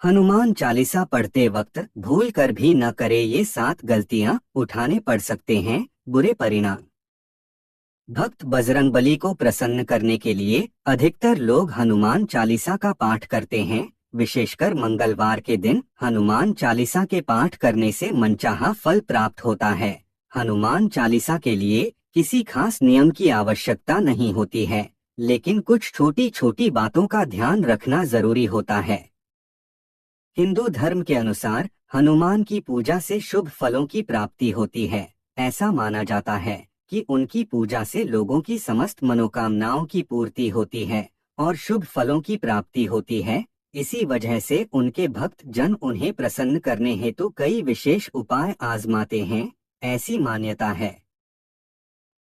हनुमान चालीसा पढ़ते वक्त भूल कर भी न करे ये 7 गलतियां, उठाने पड़ सकते हैं बुरे परिणाम। भक्त बजरंगबली को प्रसन्न करने के लिए अधिकतर लोग हनुमान चालीसा का पाठ करते हैं। विशेषकर मंगलवार के दिन हनुमान चालीसा के पाठ करने से मनचाहा फल प्राप्त होता है। हनुमान चालीसा के लिए किसी खास नियम की आवश्यकता नहीं होती है, लेकिन कुछ छोटी छोटी बातों का ध्यान रखना जरूरी होता है। हिंदू धर्म के अनुसार हनुमान की पूजा से शुभ फलों की प्राप्ति होती है। ऐसा माना जाता है कि उनकी पूजा से लोगों की समस्त मनोकामनाओं की पूर्ति होती है और शुभ फलों की प्राप्ति होती है। इसी वजह से उनके भक्त जन उन्हें प्रसन्न करने हेतु कई विशेष उपाय आजमाते हैं। ऐसी मान्यता है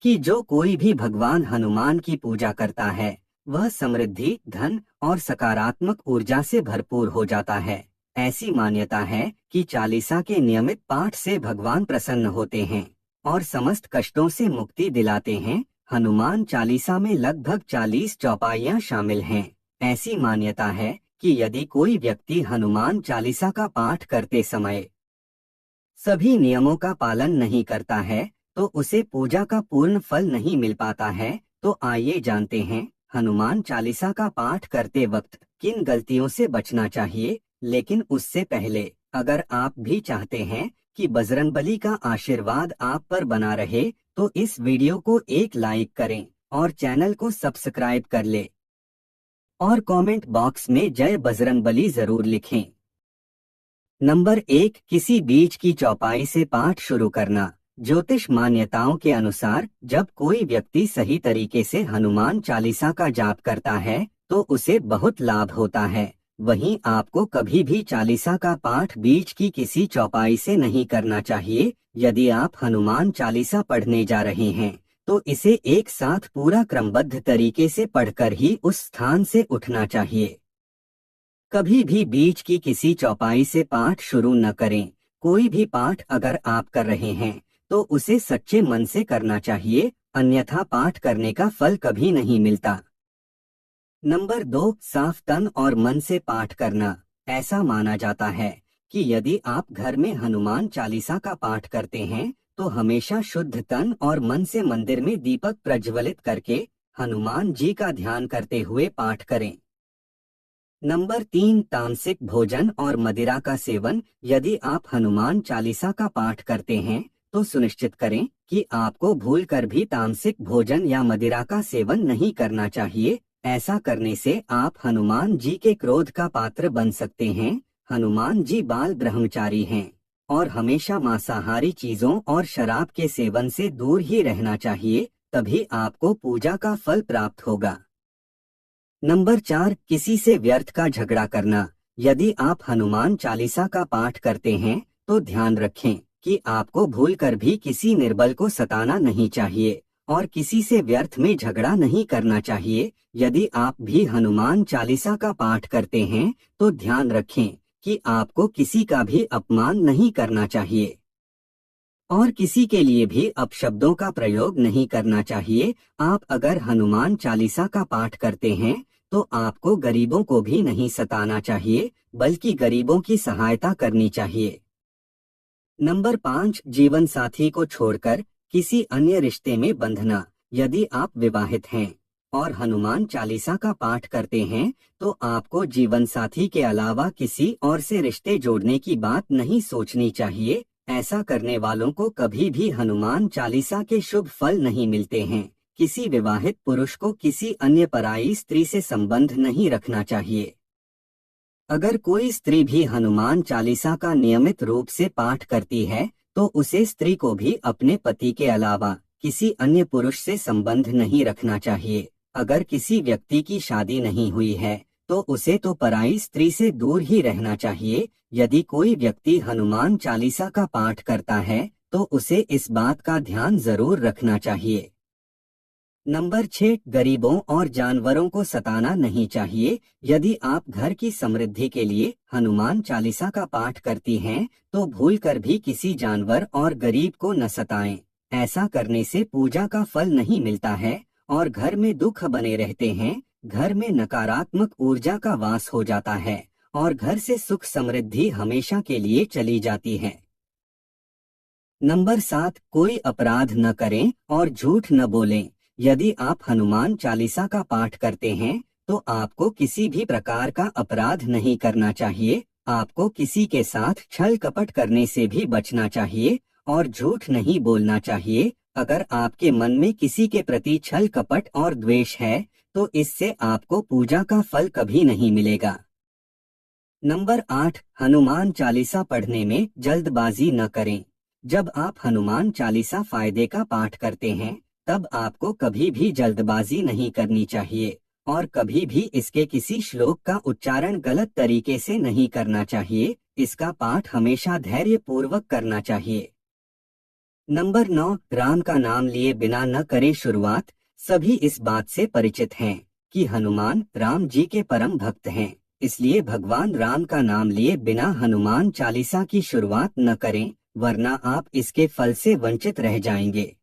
कि जो कोई भी भगवान हनुमान की पूजा करता है वह समृद्धि, धन और सकारात्मक ऊर्जा से भरपूर हो जाता है। ऐसी मान्यता है कि चालीसा के नियमित पाठ से भगवान प्रसन्न होते हैं और समस्त कष्टों से मुक्ति दिलाते हैं। हनुमान चालीसा में लगभग 40 चौपाइयां शामिल हैं। ऐसी मान्यता है कि यदि कोई व्यक्ति हनुमान चालीसा का पाठ करते समय सभी नियमों का पालन नहीं करता है तो उसे पूजा का पूर्ण फल नहीं मिल पाता है। तो आइए जानते हैं हनुमान चालीसा का पाठ करते वक्त किन गलतियों से बचना चाहिए। लेकिन उससे पहले अगर आप भी चाहते हैं कि बजरंगबली का आशीर्वाद आप पर बना रहे तो इस वीडियो को एक लाइक करें और चैनल को सब्सक्राइब कर ले और कमेंट बॉक्स में जय बजरंगबली जरूर लिखें। नंबर 1, किसी बीच की चौपाई से पाठ शुरू करना। ज्योतिष मान्यताओं के अनुसार जब कोई व्यक्ति सही तरीके से हनुमान चालीसा का जाप करता है तो उसे बहुत लाभ होता है। वहीं आपको कभी भी चालीसा का पाठ बीच की किसी चौपाई से नहीं करना चाहिए। यदि आप हनुमान चालीसा पढ़ने जा रहे हैं तो इसे एक साथ पूरा क्रमबद्ध तरीके से पढ़कर ही उस स्थान से उठना चाहिए। कभी भी बीच की किसी चौपाई से पाठ शुरू न करें। कोई भी पाठ अगर आप कर रहे हैं तो उसे सच्चे मन से करना चाहिए, अन्यथा पाठ करने का फल कभी नहीं मिलता। नंबर 2, साफ तन और मन से पाठ करना। ऐसा माना जाता है कि यदि आप घर में हनुमान चालीसा का पाठ करते हैं तो हमेशा शुद्ध तन और मन से मंदिर में दीपक प्रज्वलित करके हनुमान जी का ध्यान करते हुए पाठ करें। नंबर 3, तामसिक भोजन और मदिरा का सेवन। यदि आप हनुमान चालीसा का पाठ करते हैं तो सुनिश्चित करें कि आपको भूलकर भी तामसिक भोजन या मदिरा का सेवन नहीं करना चाहिए। ऐसा करने से आप हनुमान जी के क्रोध का पात्र बन सकते हैं। हनुमान जी बाल ब्रह्मचारी हैं और हमेशा मांसाहारी चीजों और शराब के सेवन से दूर ही रहना चाहिए, तभी आपको पूजा का फल प्राप्त होगा। नंबर 4, किसी से व्यर्थ का झगड़ा करना। यदि आप हनुमान चालीसा का पाठ करते हैं तो ध्यान रखें कि आपको भूलकर भी किसी निर्बल को सताना नहीं चाहिए और किसी से व्यर्थ में झगड़ा नहीं करना चाहिए। यदि आप भी हनुमान चालीसा का पाठ करते हैं तो ध्यान रखें कि आपको किसी का भी अपमान नहीं करना चाहिए और किसी के लिए भी अपशब्दों का प्रयोग नहीं करना चाहिए। आप अगर हनुमान चालीसा का पाठ करते हैं तो आपको गरीबों को भी नहीं सताना चाहिए, बल्कि गरीबों की सहायता करनी चाहिए। नंबर 5, जीवन साथी को छोड़कर किसी अन्य रिश्ते में बंधना। यदि आप विवाहित हैं और हनुमान चालीसा का पाठ करते हैं तो आपको जीवन साथी के अलावा किसी और से रिश्ते जोड़ने की बात नहीं सोचनी चाहिए। ऐसा करने वालों को कभी भी हनुमान चालीसा के शुभ फल नहीं मिलते हैं। किसी विवाहित पुरुष को किसी अन्य पराई स्त्री से संबंध नहीं रखना चाहिए। अगर कोई स्त्री भी हनुमान चालीसा का नियमित रूप से पाठ करती है तो उसे स्त्री को भी अपने पति के अलावा किसी अन्य पुरुष से संबंध नहीं रखना चाहिए। अगर किसी व्यक्ति की शादी नहीं हुई है तो उसे तो पराई स्त्री से दूर ही रहना चाहिए। यदि कोई व्यक्ति हनुमान चालीसा का पाठ करता है तो उसे इस बात का ध्यान जरूर रखना चाहिए। नंबर 6, गरीबों और जानवरों को सताना नहीं चाहिए। यदि आप घर की समृद्धि के लिए हनुमान चालीसा का पाठ करती हैं तो भूलकर भी किसी जानवर और गरीब को न सताएं। ऐसा करने से पूजा का फल नहीं मिलता है और घर में दुख बने रहते हैं। घर में नकारात्मक ऊर्जा का वास हो जाता है और घर से सुख समृद्धि हमेशा के लिए चली जाती है। नंबर 7, कोई अपराध न करें और झूठ न बोलें। यदि आप हनुमान चालीसा का पाठ करते हैं तो आपको किसी भी प्रकार का अपराध नहीं करना चाहिए। आपको किसी के साथ छल कपट करने से भी बचना चाहिए और झूठ नहीं बोलना चाहिए। अगर आपके मन में किसी के प्रति छल कपट और द्वेष है तो इससे आपको पूजा का फल कभी नहीं मिलेगा। नंबर 8, हनुमान चालीसा पढ़ने में जल्दबाजी न करें। जब आप हनुमान चालीसा फायदे का पाठ करते हैं तब आपको कभी भी जल्दबाजी नहीं करनी चाहिए और कभी भी इसके किसी श्लोक का उच्चारण गलत तरीके से नहीं करना चाहिए। इसका पाठ हमेशा धैर्य पूर्वक करना चाहिए। नंबर 9, राम का नाम लिए बिना न करे शुरुआत। सभी इस बात से परिचित हैं कि हनुमान राम जी के परम भक्त हैं, इसलिए भगवान राम का नाम लिए बिना हनुमान चालीसा की शुरुआत न करें, वरना आप इसके फल से वंचित रह जाएंगे।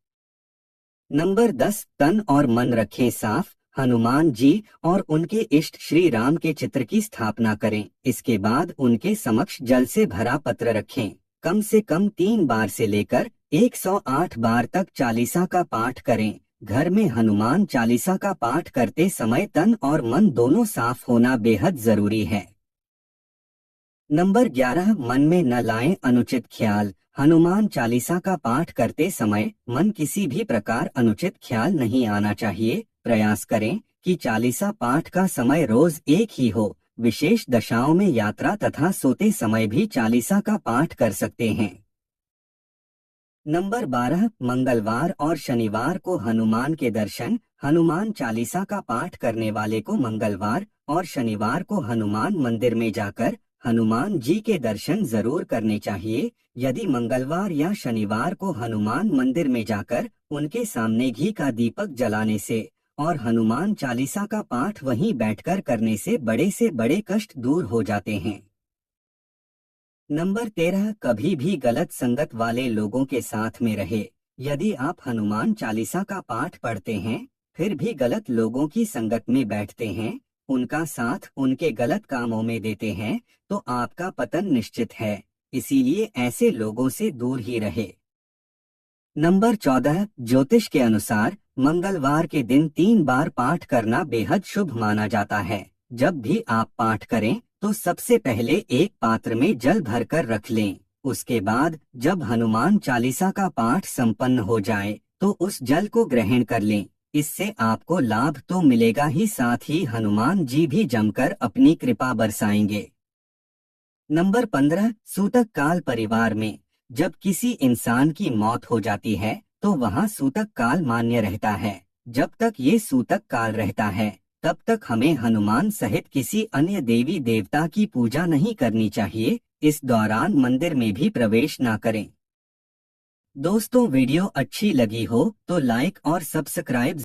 नंबर 10, तन और मन रखें साफ। हनुमान जी और उनके इष्ट श्री राम के चित्र की स्थापना करें। इसके बाद उनके समक्ष जल से भरा पत्र रखें। कम से कम 3 बार से लेकर 108 बार तक चालीसा का पाठ करें। घर में हनुमान चालीसा का पाठ करते समय तन और मन दोनों साफ होना बेहद जरूरी है। नंबर 11, मन में न लाएं अनुचित ख्याल। हनुमान चालीसा का पाठ करते समय मन किसी भी प्रकार अनुचित ख्याल नहीं आना चाहिए। प्रयास करें कि चालीसा पाठ का समय रोज एक ही हो। विशेष दशाओं में यात्रा तथा सोते समय भी चालीसा का पाठ कर सकते हैं। नंबर 12, मंगलवार और शनिवार को हनुमान के दर्शन। हनुमान चालीसा का पाठ करने वाले को मंगलवार और शनिवार को हनुमान मंदिर में जाकर हनुमान जी के दर्शन जरूर करने चाहिए। यदि मंगलवार या शनिवार को हनुमान मंदिर में जाकर उनके सामने घी का दीपक जलाने से और हनुमान चालीसा का पाठ वहीं बैठकर करने से बड़े कष्ट दूर हो जाते हैं। नंबर 13, कभी भी गलत संगत वाले लोगों के साथ में रहे। यदि आप हनुमान चालीसा का पाठ पढ़ते हैं फिर भी गलत लोगों की संगत में बैठते हैं, उनका साथ उनके गलत कामों में देते हैं तो आपका पतन निश्चित है। इसीलिए ऐसे लोगों से दूर ही रहे। नंबर 14, ज्योतिष के अनुसार मंगलवार के दिन 3 बार पाठ करना बेहद शुभ माना जाता है। जब भी आप पाठ करें तो सबसे पहले एक पात्र में जल भरकर रख लें। उसके बाद जब हनुमान चालीसा का पाठ संपन्न हो जाए तो उस जल को ग्रहण कर लें। इससे आपको लाभ तो मिलेगा ही, साथ ही हनुमान जी भी जमकर अपनी कृपा बरसाएंगे। नंबर 15, सूतक काल। परिवार में जब किसी इंसान की मौत हो जाती है तो वहाँ सूतक काल मान्य रहता है। जब तक ये सूतक काल रहता है तब तक हमें हनुमान सहित किसी अन्य देवी देवता की पूजा नहीं करनी चाहिए। इस दौरान मंदिर में भी प्रवेश ना करें। दोस्तों, वीडियो अच्छी लगी हो तो लाइक और सब्सक्राइब